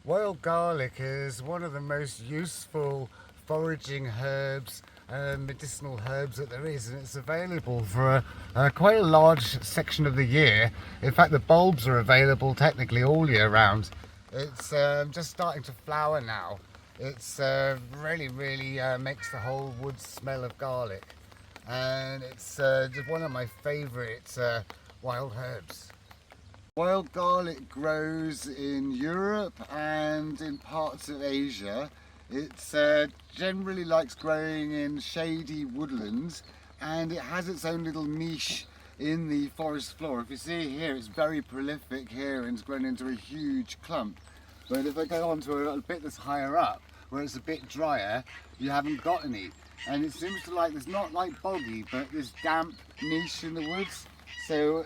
Wild garlic is one of the most useful foraging herbs and medicinal herbs that there is, and it's available for quite a large section of the year. In fact, the bulbs are available technically all year round. It's just starting to flower now. It's really makes the whole wood smell of garlic, and it's just one of my favourite wild herbs. Wild garlic grows in Europe and in parts of Asia. It generally likes growing in shady woodlands, and it has its own little niche in the forest floor. If you see here, it's very prolific here and it's grown into a huge clump. But if I go on to a bit that's higher up, where it's a bit drier, you haven't got any. And it seems to like, it's not like boggy, but this damp niche in the woods. So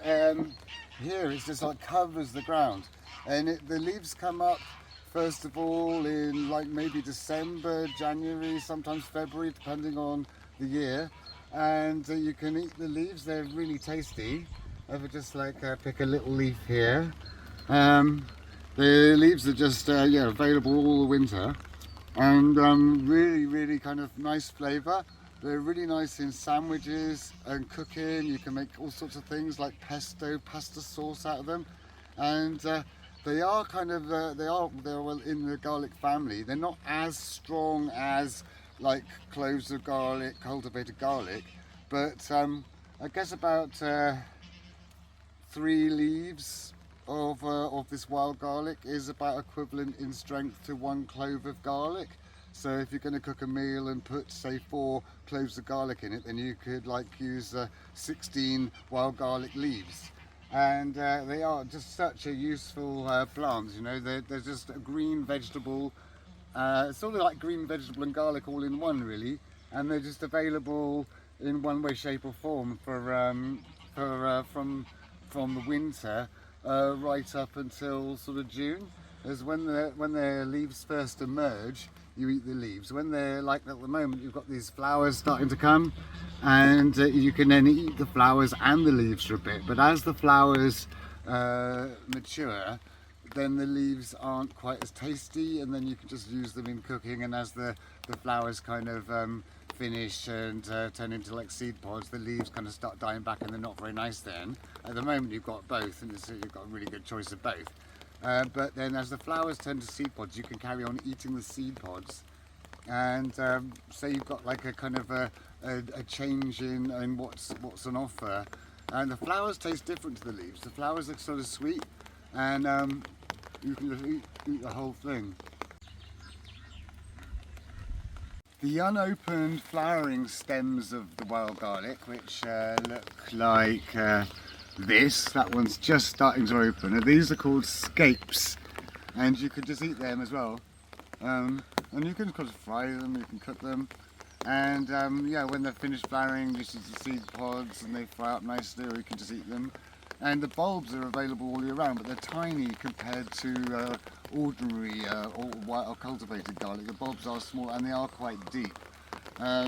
here it's just like covers the ground, and the leaves come up first of all in like maybe December, January, sometimes February, depending on the year. And you can eat the leaves, they're really tasty. If I just like pick a little leaf here, the leaves are just available all the winter, and really kind of nice flavour. They're really nice in sandwiches and cooking. You can make all sorts of things like pesto, pasta sauce out of them, and they are kind of they're well in the garlic family. They're not as strong as like cloves of garlic, cultivated garlic, but I guess about 3 leaves of this wild garlic is about equivalent in strength to 1 clove of garlic. So if you're going to cook a meal and put say 4 cloves of garlic in it, then you could like use 16 wild garlic leaves. And they are just such a useful plant, you know. They're just a green vegetable, sort of like green vegetable and garlic all in one really, and they're just available in one way, shape or form from the winter right up until sort of June. As when the leaves first emerge, you eat the leaves. When they're like at the moment, you've got these flowers starting to come, and you can then eat the flowers and the leaves for a bit. But as the flowers mature, then the leaves aren't quite as tasty, and then you can just use them in cooking. And as the flowers kind of finish and turn into like seed pods, the leaves kind of start dying back, and they're not very nice then. At the moment you've got both, and you've got a really good choice of both. But then as the flowers turn to seed pods, you can carry on eating the seed pods, and so you've got like a kind of a change in what's on offer. And the flowers taste different to the leaves. The flowers are sort of sweet, and you can just eat the whole thing. The unopened flowering stems of the wild garlic, which look like that one's just starting to open, and these are called scapes, and you could just eat them as well. And you can kind of fry them, you can cook them, and yeah, when they're finished flowering, you see the seed pods and they fry up nicely, or you can just eat them. And the bulbs are available all year round, but they're tiny compared to ordinary or cultivated garlic. The bulbs are small and they are quite deep. Yeah,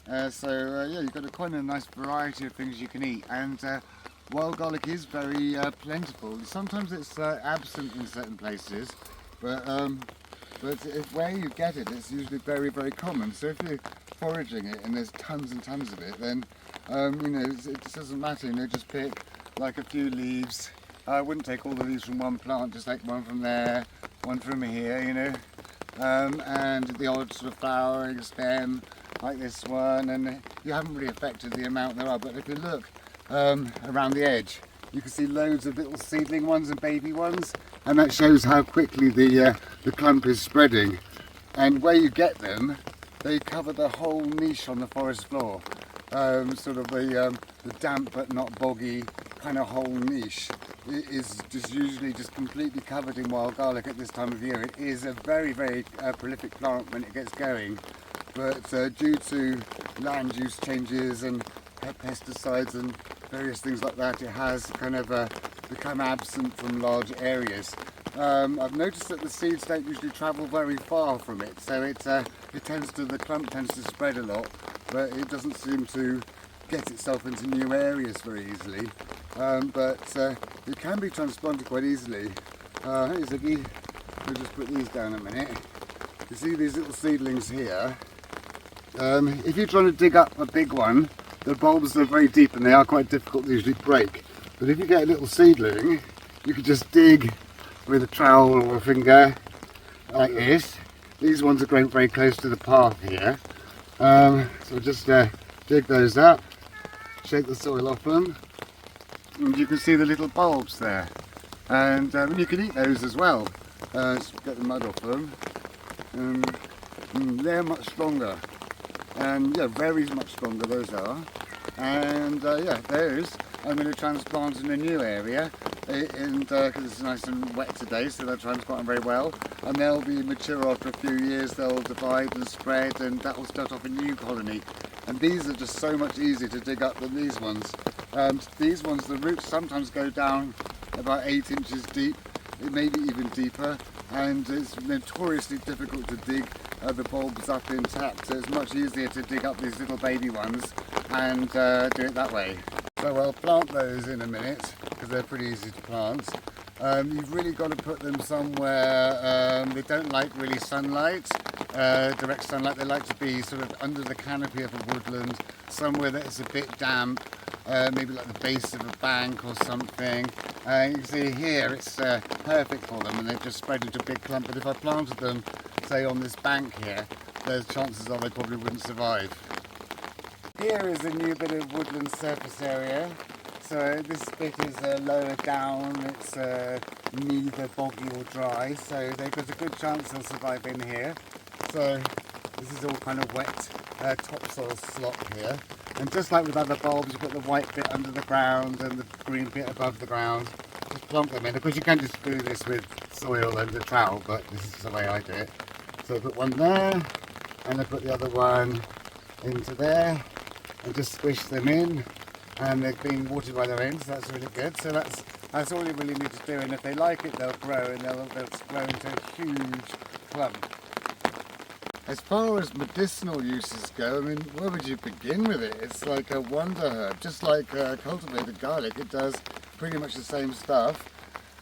you've got quite a nice variety of things you can eat, and wild garlic is very plentiful. Sometimes it's absent in certain places, but where you get it, it's usually very common. So if you're foraging it and there's tons and tons of it, then you know, it just doesn't matter. You know, just pick like a few leaves. I wouldn't take all the leaves from one plant, just like one from there, one from here, you know, and the odd sort of flowering stem like this one, and you haven't really affected the amount there are. But if you look around the edge, you can see loads of little seedling ones and baby ones, and that shows how quickly the clump is spreading. And where you get them, they cover the whole niche on the forest floor. Sort of the damp but not boggy kind of whole niche is just usually just completely covered in wild garlic at this time of year. It is a very prolific plant when it gets going, but due to land use changes and pesticides and various things like that, it has kind of become absent from large areas. I've noticed that the seeds don't usually travel very far from it, so the clump tends to spread a lot, but it doesn't seem to get itself into new areas very easily. But it can be transplanted quite easily. Hey Ziggy. I'll just put these down a minute. You see these little seedlings here? If you're trying to dig up a big one, the bulbs are very deep and they are quite difficult to usually break. But if you get a little seedling, you can just dig with a trowel or a finger like this. These ones are growing very close to the path here. So just dig those up, shake the soil off them, and you can see the little bulbs there. And you can eat those as well. Just get the mud off them. They're much stronger. And yeah, very much stronger those are. And yeah, those I'm going to transplant in a new area, because it's nice and wet today, so they're transplanting very well. And they'll be mature after a few years. They'll divide and spread, and that will start off a new colony. And these are just so much easier to dig up than these ones. These ones, the roots sometimes go down about 8 inches deep, maybe even deeper, and it's notoriously difficult to dig the bulbs up intact, so it's much easier to dig up these little baby ones and do it that way. So I'll plant those in a minute because they're pretty easy to plant. You've really got to put them somewhere, they don't like really sunlight, direct sunlight. They like to be sort of under the canopy of a woodland, somewhere that is a bit damp, maybe like the base of a bank or something. You can see here it's perfect for them, and they've just spread into a big clump. But if I planted them, say on this bank here, there's chances are they probably wouldn't survive. Here is a new bit of woodland surface area. So this bit is lower down, it's neither boggy or dry, so they've got a good chance they'll survive in here. So this is all kind of wet topsoil slop here. And just like with other bulbs, you put the white bit under the ground and the green bit above the ground. Just plonk them in. Of course you can just do this with soil and a trowel, but this is the way I do it. So I put one there, and I put the other one into there, and just squish them in. And they're being watered by their ends, so that's really good. So that's all you really need to do, and if they like it, they'll grow, and they'll grow into a huge clump. As far as medicinal uses go, I mean, where would you begin with it? It's like a wonder herb, just like cultivated garlic. It does pretty much the same stuff.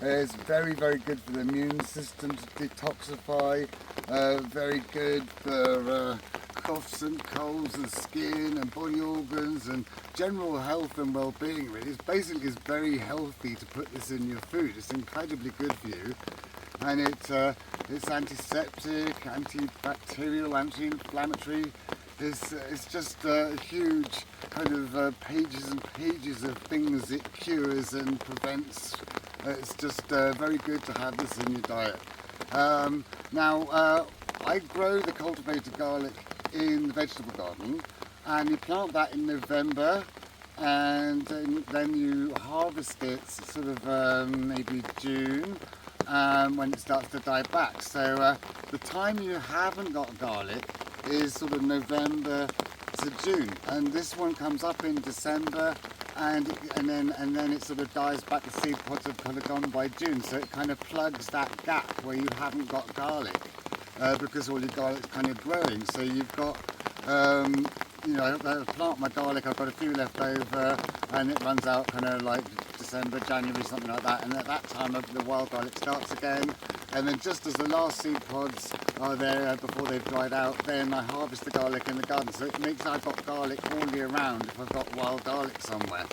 It's very, very good for the immune system to detoxify, very good for coughs and colds and skin and body organs and general health and well-being. Really, it's very healthy to put this in your food. It's incredibly good for you, and it's antiseptic, antibacterial, anti-inflammatory. It's just a huge kind of pages and pages of things it cures and prevents. It's just very good to have this in your diet. Now, I grow the cultivated garlic in the vegetable garden, and you plant that in November, and then you harvest it sort of maybe June, when it starts to die back. So the time you haven't got garlic is sort of November to June, and this one comes up in December, and then it sort of dies back. The seed pods have kind of gone by June, so it kind of plugs that gap where you haven't got garlic. Because all your garlic's kind of growing, so you've got, you know, I plant my garlic, I've got a few left over, and it runs out kind of like December, January, something like that, and at that time the wild garlic starts again, and then just as the last seed pods are there before they've dried out, then I harvest the garlic in the garden, so it makes I've got garlic all year round if I've got wild garlic somewhere.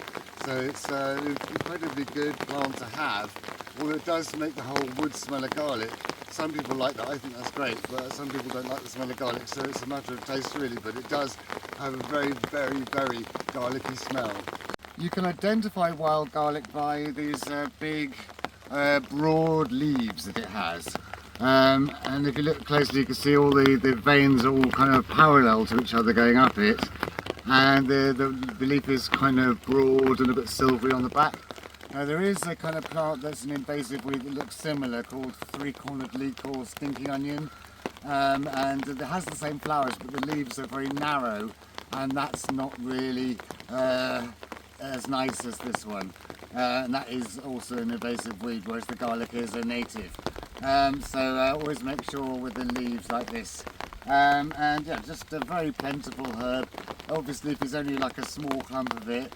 So it's an incredibly good plant to have, although it does make the whole wood smell of garlic. Some people like that, I think that's great, but some people don't like the smell of garlic, so it's a matter of taste really, but it does have a very, very, very garlicky smell. You can identify wild garlic by these big, broad leaves that it has. And if you look closely, you can see all the veins are all kind of parallel to each other going up it, and the leaf is kind of broad and a bit silvery on the back. Now there is a kind of plant that's an invasive weed that looks similar called three-cornered leek or stinky onion, and it has the same flowers, but the leaves are very narrow, and that's not really as nice as this one. And that is also an invasive weed, whereas the garlic is a native. So always make sure with the leaves like this. And yeah, just a very plentiful herb. Obviously if there's only like a small clump of it,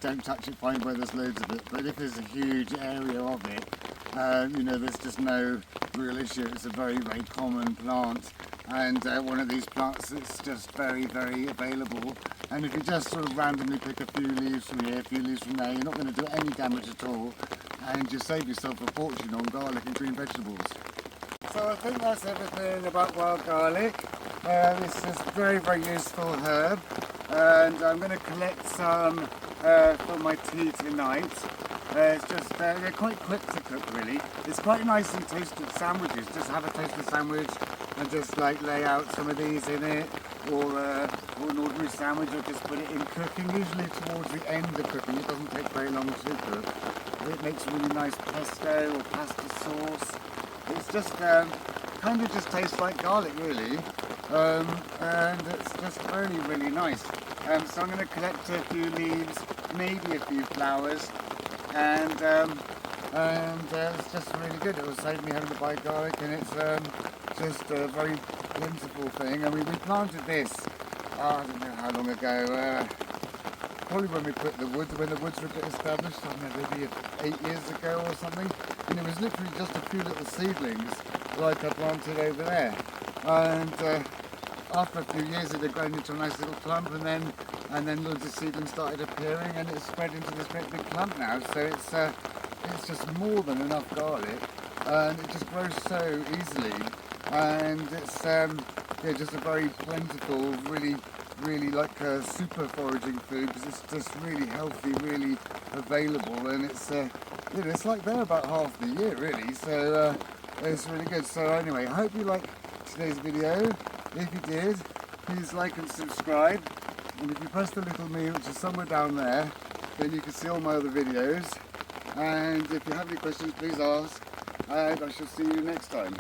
don't touch it, find where there's loads of it, but if there's a huge area of it, You know, there's just no real issue. It's a very, very common plant, and one of these plants that's just very, very available. And if you just sort of randomly pick a few leaves from here, a few leaves from there, you're not going to do any damage at all, and you save yourself a fortune on garlic and green vegetables. So I think that's everything about wild garlic. It's just a very, very useful herb, and I'm going to collect some for my tea tonight. It's just, they're quite quick to cook really. It's quite nicely toasted sandwiches. Just have a toasted sandwich and just like lay out some of these in it, or an ordinary sandwich, or just put it in cooking, usually towards the end of cooking. It doesn't take very long to cook. It makes really nice pesto or pasta sauce. It's just kind of just tastes like garlic really, and it's just really, really nice. So I'm going to collect a few leaves, maybe a few flowers, and it's just really good. It will save me having to buy garlic, and it's just a very plentiful thing. I mean, we planted this, I don't know how long ago, probably when we put the woods, when the woods were a bit established, I don't know, maybe 8 years ago or something, and it was literally just a few little seedlings like I planted over there, and after a few years it had grown into a nice little clump, and then loads of seedlings started appearing, and it's spread into this great big clump now. So it's just more than enough garlic, and it just grows so easily, and it's yeah, just a very plentiful, really like a super foraging food, because it's just really healthy, really available, and it's you know, it's like there about half the year really. So it's really good. So anyway, I hope you liked today's video. If you did, please like and subscribe, and if you press the little me, which is somewhere down there, then you can see all my other videos, and if you have any questions, please ask, and I shall see you next time.